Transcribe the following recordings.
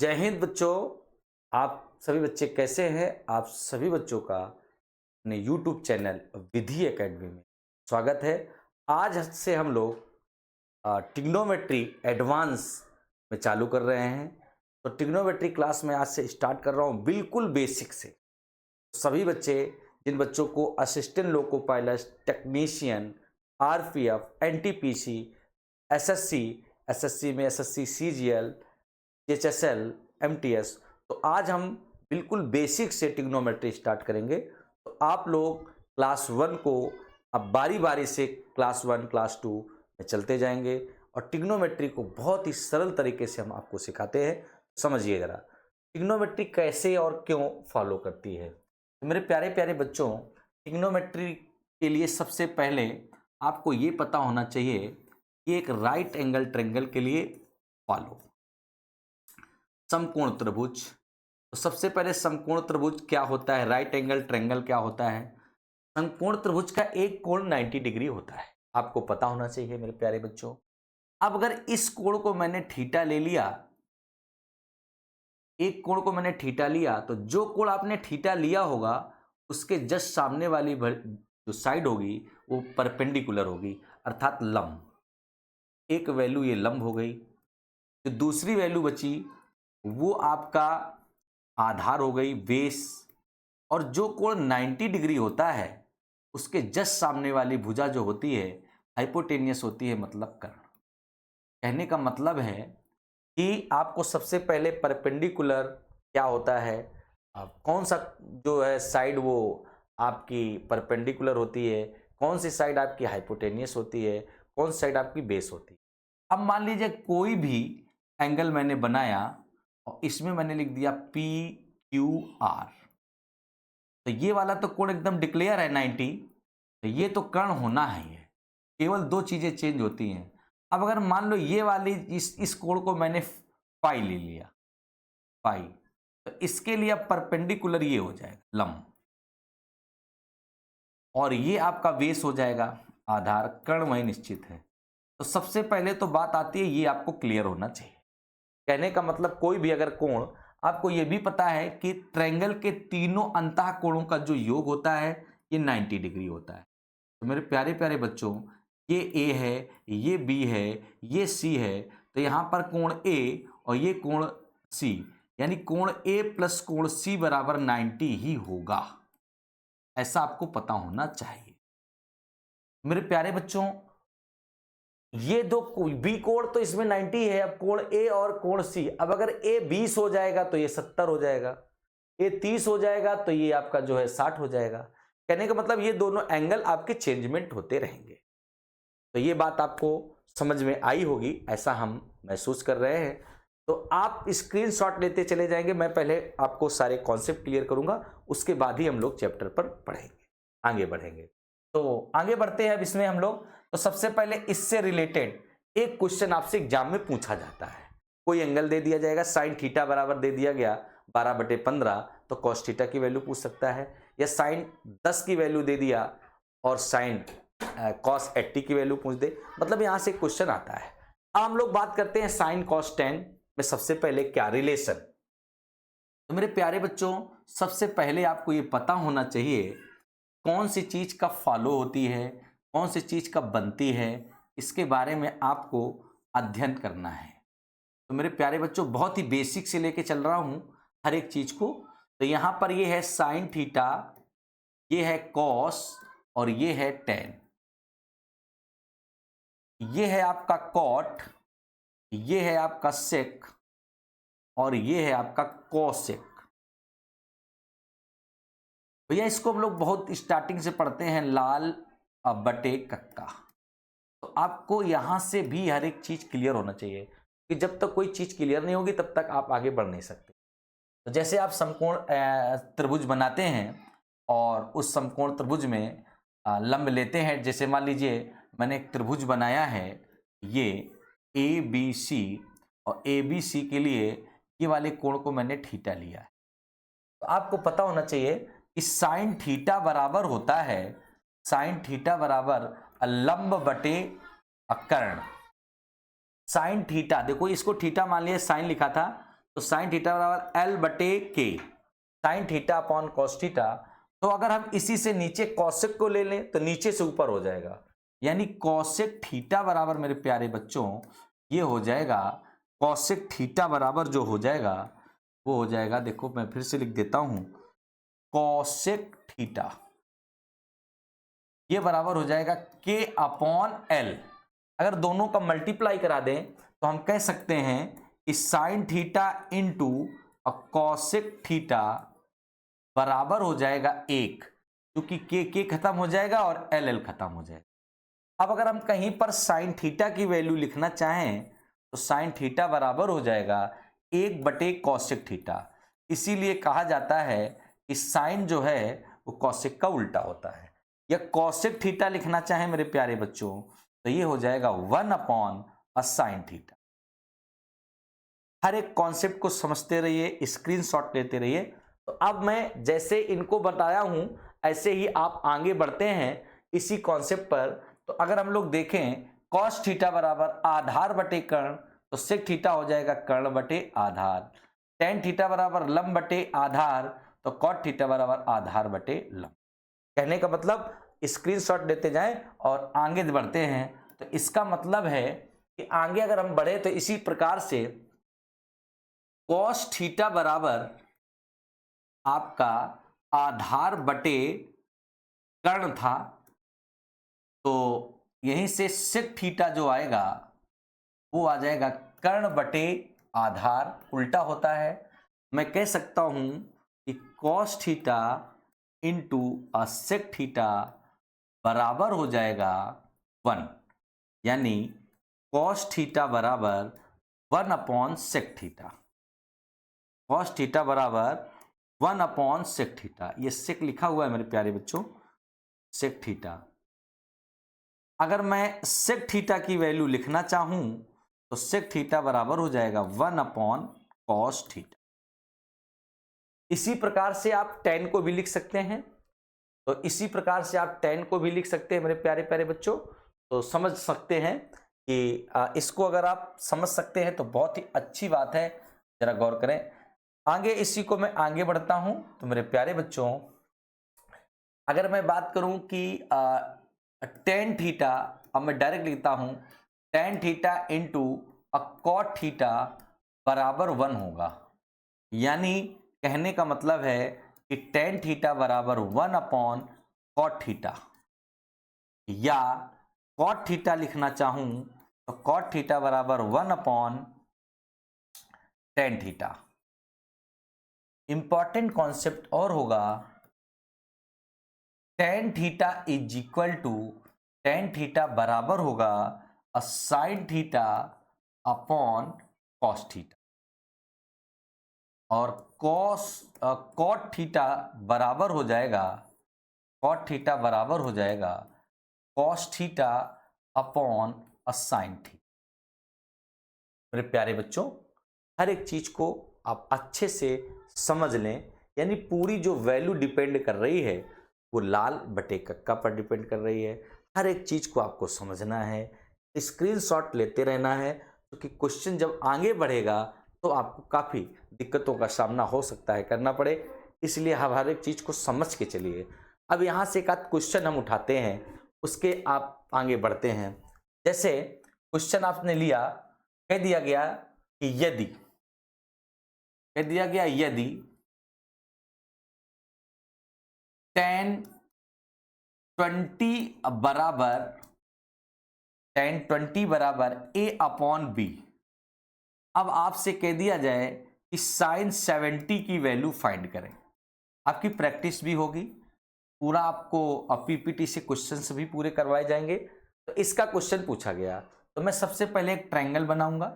जय हिंद बच्चों। आप सभी बच्चे कैसे हैं? आप सभी बच्चों का अपने YouTube चैनल विधि एकेडमी में स्वागत है। आज से हम लोग ट्रिग्नोमेट्री एडवांस में चालू कर रहे हैं। तो ट्रिग्नोमेट्री क्लास में आज से स्टार्ट कर रहा हूँ बिल्कुल बेसिक से। सभी बच्चे, जिन बच्चों को assistant loco pilot, technician, RPF, NTPC, SSC में एसएससी सीजीएल, एचएसएल, एमटीएस, तो आज हम बिल्कुल बेसिक से ट्रिग्नोमेट्री स्टार्ट करेंगे। तो आप लोग क्लास 1 को अब बारी बारी से क्लास 1, क्लास 2 में चलते जाएंगे और ट्रिग्नोमेट्री को बहुत ही सरल तरीके से हम आपको सिखाते हैं। समझिए जरा ट्रिग्नोमेट्री कैसे और क्यों फॉलो करती है। तो मेरे प्यारे प्यारे बच्चों, ट्रिग्नोमेट्री के लिए सबसे पहले आपको ये पता होना चाहिए कि एक राइट एंगल ट्रायंगल के लिए फॉलो समकोण त्रिभुज। तो सबसे पहले समकोण त्रिभुज क्या होता है, राइट एंगल ट्रायंगल क्या होता है। समकोण त्रिभुज का एक कोण 90 डिग्री होता है, आपको पता होना चाहिए मेरे प्यारे बच्चों। अब अगर इस कोण को मैंने थीटा ले लिया, एक कोण को मैंने थीटा लिया, तो जो कोण आपने थीटा लिया होगा उसके जस्ट सामने वाली जो साइड होगी वो परपेंडिकुलर होगी, अर्थात लंब। एक वैल्यू ये लंब हो गई। जो दूसरी वैल्यू बची वो आपका आधार हो गई, बेस। और जो कोण 90 डिग्री होता है उसके जस्ट सामने वाली भुजा जो होती है हाइपोटेनियस होती है, मतलब कर्ण। कहने का मतलब है कि आपको सबसे पहले परपेंडिकुलर क्या होता है, कौन सा जो है साइड वो आपकी परपेंडिकुलर होती है, कौन सी साइड आपकी हाइपोटेनियस होती है, कौन सी साइड आपकी बेस होती है। अब मान लीजिए कोई भी एंगल मैंने बनाया और इसमें मैंने लिख दिया पी क्यू आर, तो ये वाला तो कोण एकदम डिक्लेयर है 90, तो ये तो कर्ण होना है। ये केवल दो चीजें चेंज होती हैं। अब अगर मान लो ये वाली इस कोण को मैंने फाई ले लिया, फाई, तो इसके लिए अब परपेंडिकुलर ये हो जाएगा लंब, और ये आपका बेस हो जाएगा आधार। कर्ण वही निश्चित है। तो सबसे पहले तो बात आती है, ये आपको क्लियर होना चाहिए। कहने का मतलब कोई भी अगर कोण, आपको यह भी पता है कि ट्रायंगल के तीनों अंतः कोणों का जो योग होता है ये 90 डिग्री होता है। तो मेरे प्यारे प्यारे बच्चों, ये ए है, ये बी है, ये सी है, तो यहां पर कोण ए और ये कोण सी, यानी कोण ए प्लस कोण सी बराबर 90 ही होगा। ऐसा आपको पता होना चाहिए मेरे प्यारे बच्चों। ये दो बी कोण तो इसमें 90 है। अब कोण ए और कोण सी, अब अगर ए 20 हो जाएगा तो ये 70 हो जाएगा, ए 30 हो जाएगा तो ये आपका जो है 60 हो जाएगा। कहने का मतलब ये दोनों एंगल आपके चेंजमेंट होते रहेंगे। तो ये बात आपको समझ में आई होगी, ऐसा हम महसूस कर रहे हैं। तो आप स्क्रीनशॉट लेते चले जाएंगे। मैं पहले आपको सारे कॉन्सेप्ट क्लियर करूंगा, उसके बाद ही हम लोग चैप्टर पर पढ़ेंगे, आगे बढ़ेंगे। तो आगे बढ़ते हैं अब इसमें हम लोग। तो सबसे पहले इससे रिलेटेड एक क्वेश्चन आपसे एग्जाम में पूछा जाता है। कोई एंगल दे दिया जाएगा, साइन थीटा बराबर दे दिया गया 12/15, तो कॉस थीटा की वैल्यू पूछ सकता है, या साइन 10 की वैल्यू दे दिया और साइन कॉस 80 की वैल्यू पूछ दे, मतलब यहां से क्वेश्चन आता है। अब हम लोग बात करते हैं साइन कॉस टेन में सबसे पहले क्या रिलेशन। तो मेरे प्यारे बच्चों, सबसे पहले आपको ये पता होना चाहिए कौन सी चीज कब फॉलो होती है, कौन सी चीज कब बनती है, इसके बारे में आपको अध्ययन करना है। तो मेरे प्यारे बच्चों, बहुत ही बेसिक से लेके चल रहा हूं हर एक चीज को। तो यहां पर ये है साइन थीटा, ये है कॉस और ये है टेन। ये है आपका कॉट, ये है आपका सेक और ये है आपका कोसेक। भैया इसको हम लोग बहुत स्टार्टिंग से पढ़ते हैं, लाल बटे कक्का। तो आपको यहां से भी हर एक चीज क्लियर होना चाहिए कि जब तक कोई चीज क्लियर नहीं होगी तब तक आप आगे बढ़ नहीं सकते। तो जैसे आप समकोण त्रिभुज बनाते हैं और उस समकोण त्रिभुज में लंब लेते हैं, जैसे मान लीजिए मैंने एक त्रिभुज बनाया है, ये ए बी सी, और ए बी सी के लिए ये वाले कोण को मैंने थीटा लिया है। तो आपको पता होना चाहिए कि साइन थीटा बराबर होता है, साइन थीटा बराबर लंब बटे कर्ण। साइन थीटा, देखो इसको थीटा मान लिया, साइन लिखा था, तो साइन थीटा बराबर एल बटे के, sign theta upon cos theta. तो अगर हम इसी से नीचे कॉसेक को ले लें तो नीचे से ऊपर हो जाएगा, यानी कॉसेक थीटा बराबर मेरे प्यारे बच्चों ये हो जाएगा, कॉसेक थीटा बराबर जो हो जाएगा वो हो जाएगा, देखो मैं फिर से लिख देता हूं, कॉसेक थीटा ये बराबर हो जाएगा के अपॉन एल। अगर दोनों का मल्टीप्लाई करा दें तो हम कह सकते हैं कि sine theta into cosec theta बराबर हो जाएगा 1, क्योंकि के खत्म हो जाएगा और एल खत्म हो जाएगा। अब अगर हम कहीं पर साइन थीटा की वैल्यू लिखना चाहें तो साइन थीटा बराबर हो जाएगा 1 बटे कॉसेक थीटा। इसीलिए कहा जाता है कि साइन जो है वो कॉसेक का उल्टा होता है। या कॉसेक थीटा लिखना चाहें मेरे प्यारे बच्चों तो ये हो जाएगा 1 अपॉन साइन थीटा। हर एक कॉन्सेप्ट को समझते रहिए, स्क्रीनशॉट लेते रहिए। तो अब मैं जैसे इनको बताया हूं ऐसे ही आप आगे बढ़ते हैं इसी कॉन्सेप्ट पर। तो अगर हम लोग देखें कॉस थीटा बराबर आधार बटे कर्ण, तो सेक थीटा हो जाएगा कर्ण बटे आधार। टेन थीटा बराबर लंब बटे आधार, तो कॉट थीटा बराबर आधार बटे लंब। कहने का मतलब स्क्रीनशॉट लेते जाएं और आगे बढ़ते हैं। तो इसका मतलब है कि आगे अगर हम बढ़े तो इसी प्रकार से कॉस थीटा बराबर आपका आधार बटे कर्ण था, तो यहीं से सेक थीटा जो आएगा वो आ जाएगा कर्ण बटे आधार, उल्टा होता है। मैं कह सकता हूं कि cos theta into sec theta बराबर हो जाएगा 1, यानी कॉस थीटा बराबर 1 upon sec theta. Cos theta बराबर 1 अपॉन सेक थीटा, ये सेक लिखा हुआ है मेरे प्यारे बच्चों, सेक थीटा। अगर मैं सेक थीटा की वैल्यू लिखना चाहूं तो सेक थीटा बराबर हो जाएगा 1 अपॉन कॉस थीटा। इसी प्रकार से आप टेन को भी लिख सकते हैं, तो इसी प्रकार से आप टेन को भी लिख सकते हैं मेरे प्यारे प्यारे बच्चों। तो समझ सकते हैं कि इसको अगर आप समझ सकते हैं तो बहुत ही अच्छी बात है, जरा गौर करें। आगे इसी को मैं आगे बढ़ता हूं। तो मेरे प्यारे बच्चों अगर मैं बात करूं कि टेन थीटा, अब मैं डायरेक्ट लिखता हूं tan theta into cot theta बराबर 1 होगा, यानी कहने का मतलब है कि टेन थीटा बराबर 1 अपॉन कॉट थीटा, या कॉट थीटा लिखना चाहूं तो कॉट थीटा बराबर 1 upon tan theta. Important concept और होगा, tan theta is equal to, tan theta बराबर होगा sine theta upon cos theta, और कॉट थीटा बराबर हो जाएगा, कॉट थीटा बराबर हो जाएगा cos theta upon sine theta. मेरे प्यारे बच्चों हर एक चीज को आप अच्छे से समझ लें, यानी पूरी जो वैल्यू डिपेंड कर रही है वो लाल बटे कक्का पर डिपेंड कर रही है। हर एक चीज को आपको समझना है, स्क्रीनशॉट लेते रहना है, क्योंकि क्वेश्चन जब आगे बढ़ेगा तो आपको काफी दिक्कतों का सामना हो सकता है करना पड़े, इसलिए हम हर एक चीज को समझ के चलिए। अब यहाँ से एक आध क्वेश्चन हम उठाते हैं, उसके आप आगे बढ़ते हैं। जैसे क्वेश्चन आपने लिया, कह दिया गया कि यदि, कह दिया गया यदि tan 20 बराबर, tan 20 बराबर a अपॉन बी। अब आपसे कह दिया जाए कि साइन 70 की वैल्यू फाइंड करें। आपकी प्रैक्टिस भी होगी, पूरा आपको पीपीटी से क्वेश्चंस भी पूरे करवाए जाएंगे। तो इसका क्वेश्चन पूछा गया, तो मैं सबसे पहले एक ट्रायंगल बनाऊंगा।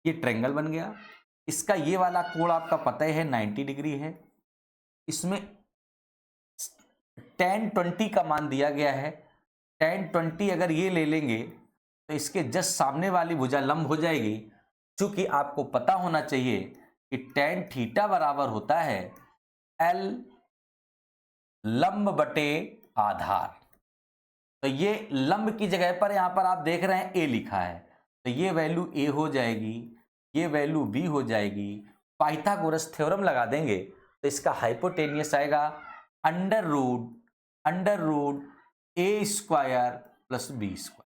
ये ट्रायंगल बन गया, इसका ये वाला कोण आपका पता है 90 डिग्री है। इसमें tan 20 का मान दिया गया है, tan 20 अगर ये ले लेंगे तो इसके जस्ट सामने वाली भुजा लंब हो जाएगी। चूंकि आपको पता होना चाहिए कि tan थीटा बराबर होता है L लंब बटे आधार। तो ये लंब की जगह पर यहां पर आप देख रहे हैं a लिखा है, तो ये वैल्यू a हो जाएगी। ये वैल्यू b हो जाएगी। पाइथागोरस थ्योरम लगा देंगे तो इसका हाइपोटेनियस आएगा under root a square plus b square.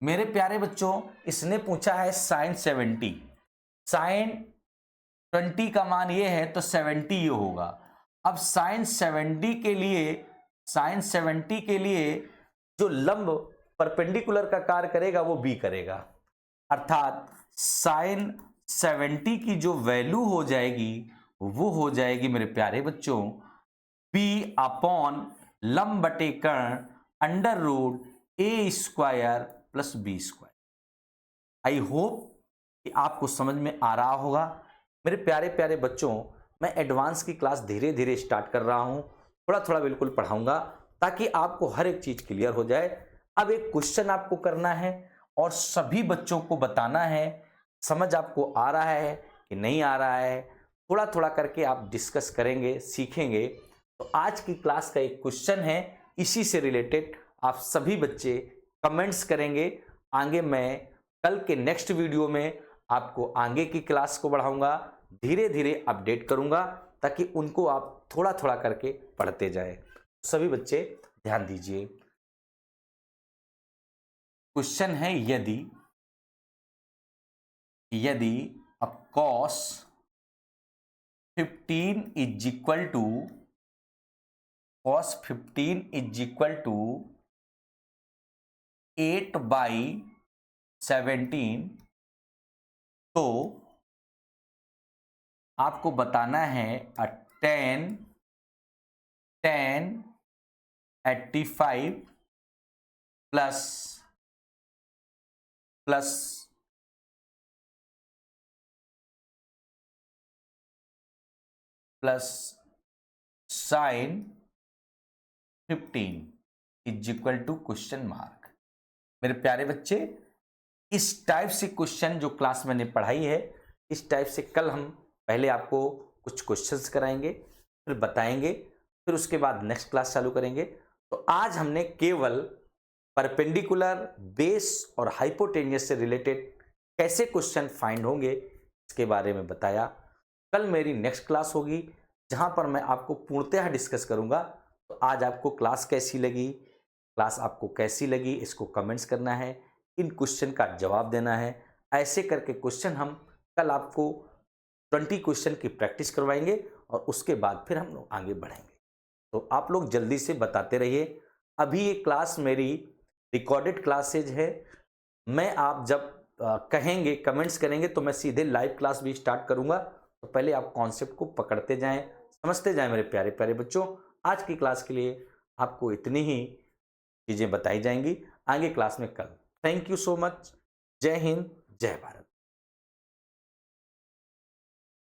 मेरे प्यारे बच्चों, इसने पूछा है साइन 70, साइन 20 का मान ये है तो 70 ये होगा। अब साइन 70 के लिए जो लंब परपेंडिकुलर का कार्य करेगा वो b करेगा, अर्थात साइन 70 की जो वैल्यू हो जाएगी वो हो जाएगी मेरे प्यारे बच्चों b अपॉन लंब बटे कर्ण under root a square plus b square. I hope कि आपको समझ में आ रहा होगा। मेरे प्यारे प्यारे बच्चों, मैं एडवांस की क्लास धीरे धीरे स्टार्ट कर रहा हूं, थोड़ा थोड़ा बिल्कुल पढ़ाऊंगा ताकि आपको हर एक चीज क्लियर हो जाए। अब एक क्वेश्चन आपको करना है और सभी बच्चों को बताना है, समझ आपको आ रहा है कि नहीं आ रहा है, थोड़ा थोड़ा करके आप डिस्कस करेंगे, सीखेंगे। तो आज की क्लास का एक क्वेश्चन है, इसी से रिलेटेड आप सभी बच्चे कमेंट्स करेंगे। आगे मैं कल के नेक्स्ट वीडियो में आपको आगे की क्लास को बढ़ाऊंगा, धीरे धीरे अपडेट करूंगा ताकि उनको आप थोड़ा थोड़ा करके पढ़ते जाएं। सभी बच्चे ध्यान दीजिए। क्वेश्चन है यदि cos 15 is equal to cos 15 is equal to 8/17, तो आपको बताना है tan 85 plus sine 15 is equal to question mark. मेरे प्यारे बच्चे, इस टाइप से क्वेश्चन जो क्लास मैंने पढ़ाई है, इस टाइप से कल हम पहले आपको कुछ क्वेश्चंस कराएंगे, फिर बताएंगे, फिर उसके बाद नेक्स्ट क्लास चालू करेंगे। तो आज हमने केवल परपेंडिकुलर, बेस और हाइपोटेनियस से रिलेटेड कैसे क्वेश्चन फाइंड होंगे इसके बारे में बताया। कल मेरी नेक्स्ट क्लास होगी जहां पर मैं आपको पूर्णतः डिस्कस करूंगा। तो आज आपको क्लास कैसी लगी, क्लास आपको कैसी लगी, इसको कमेंट्स करना है, इन क्वेश्चन का जवाब देना है। ऐसे करके क्वेश्चन हम कल आपको 20 क्वेश्चन की प्रैक्टिस करवाएंगे और उसके बाद फिर हम लोग आगे बढ़ेंगे। तो आप लोग जल्दी से बताते रहिए। अभी ये क्लास मेरी रिकॉर्डेड क्लासेज है, मैं आप जब कहेंगे, कमेंट्स करेंगे तो मैं सीधे लाइव क्लास भी स्टार्ट करूंगा। तो पहले आप कॉन्सेप्ट को पकड़ते जाएं, समझते जाएं मेरे प्यारे प्यारे बच्चों। आज की क्लास के लिए आपको इतनी ही चीज़ें बताई जाएंगी, आगे क्लास में कल। Thank you so much. जय हिंद, जय भारत।